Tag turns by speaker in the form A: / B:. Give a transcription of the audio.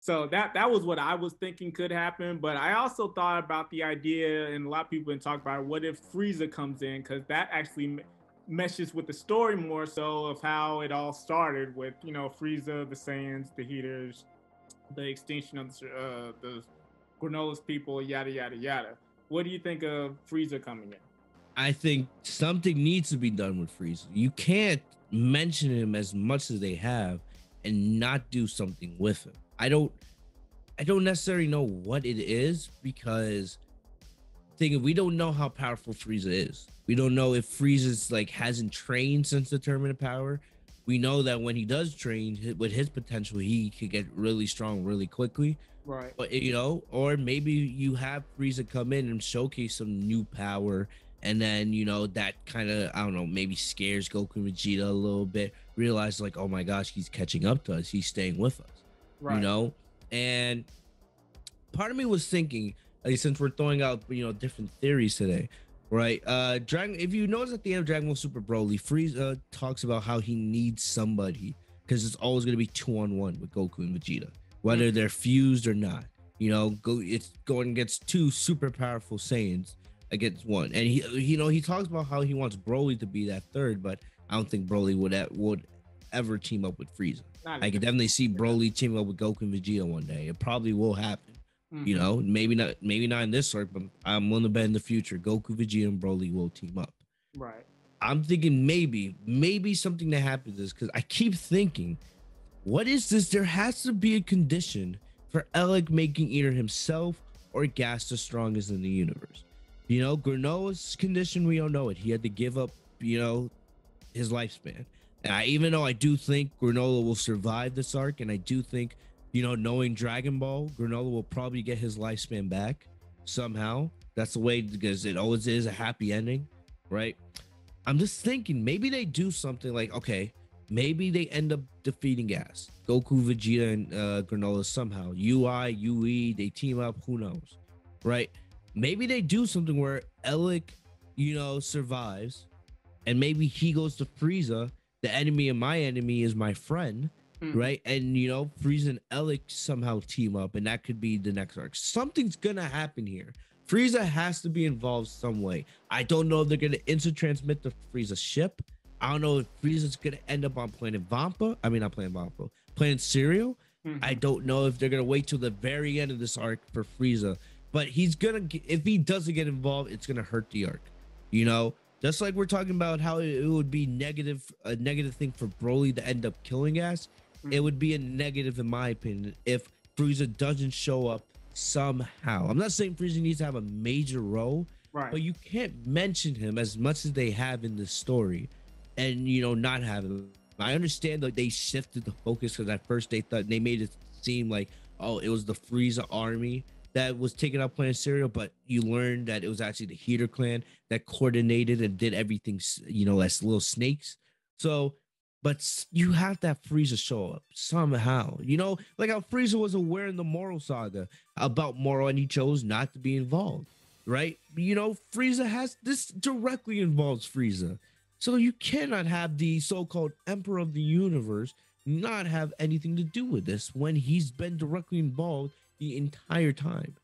A: So that was what I was thinking could happen. But I also thought about the idea, and a lot of people been talking about it, what if Frieza comes in, because that actually meshes with the story more so of how it all started with Frieza, the Saiyans, the Heaters, the extinction of the Granola's people, yada yada yada. What do you think of Frieza coming in?
B: I think something needs to be done with Frieza. You can't mention him as much as they have and not do something with him. I don't necessarily know what it is because we don't know how powerful Frieza is. We don't know if Frieza's like hasn't trained since the Tournament of Power. We know that when he does train with his potential, he could get really strong really quickly.
A: Right.
B: But or maybe you have Frieza come in and showcase some new power, and then that kind of, I don't know, maybe scares Goku and Vegeta a little bit. Realize like, oh my gosh, he's catching up to us. He's staying with us.
A: Right.
B: And part of me was thinking, like, since we're throwing out different theories today, right? Dragon. If you notice at the end of Dragon Ball Super Broly, Frieza talks about how he needs somebody because it's always going to be 2-on-1 with Goku and Vegeta, whether they're fused or not. It's going against two super powerful Saiyans against one, and he talks about how he wants Broly to be that third, but I don't think Broly would ever team up with Frieza. I could definitely see Broly teaming up with Goku and Vegeta one day. It probably will happen. Maybe not in this arc, but I'm willing to bet in the future Goku, Vegeta, and Broly will team up.
A: Right.
B: I'm thinking maybe something that happens is because I keep thinking, what is this? There has to be a condition for Elec making either himself or Gas the strongest in the universe. Granola's condition, we don't know it. He had to give up, his lifespan. And even though I do think Granola will survive this arc, and I do think, knowing Dragon Ball, Granola will probably get his lifespan back somehow. That's the way, because it always is a happy ending, right? I'm just thinking maybe they do something like, okay, maybe they end up defeating Gas, Goku, Vegeta, and Granola somehow. UI, UE, they team up, who knows, right? Maybe they do something where Elec, survives, and maybe he goes to Frieza. The enemy of my enemy is my friend, right? And Frieza and Elec somehow team up, and that could be the next arc. Something's gonna happen here. Frieza has to be involved some way. I don't know if they're gonna instant transmit the Frieza ship. I don't know if Frieza's gonna end up on planet Vampa. I mean, not planet Vampa, planet Cereal. I don't know if they're gonna wait till the very end of this arc for Frieza, but if he doesn't get involved, it's gonna hurt the arc. Just like we're talking about how it would be a negative thing for Broly to end up killing Gas. It would be a negative, in my opinion, if Frieza doesn't show up somehow. I'm not saying Frieza needs to have a major role,
A: Right.
B: but you can't mention him as much as they have in the story and not have him. I understand that they shifted the focus because at first they thought they made it seem like, oh, it was the Frieza army that was taking out Planet Cereal, but you learned that it was actually the Heater clan that coordinated and did everything, as little snakes. So, but you have to have Frieza show up somehow, like how Frieza was aware in the Moral Saga about Moral and he chose not to be involved, right? Frieza has this directly involves Frieza. So you cannot have the so-called Emperor of the Universe not have anything to do with this when he's been directly involved the entire time.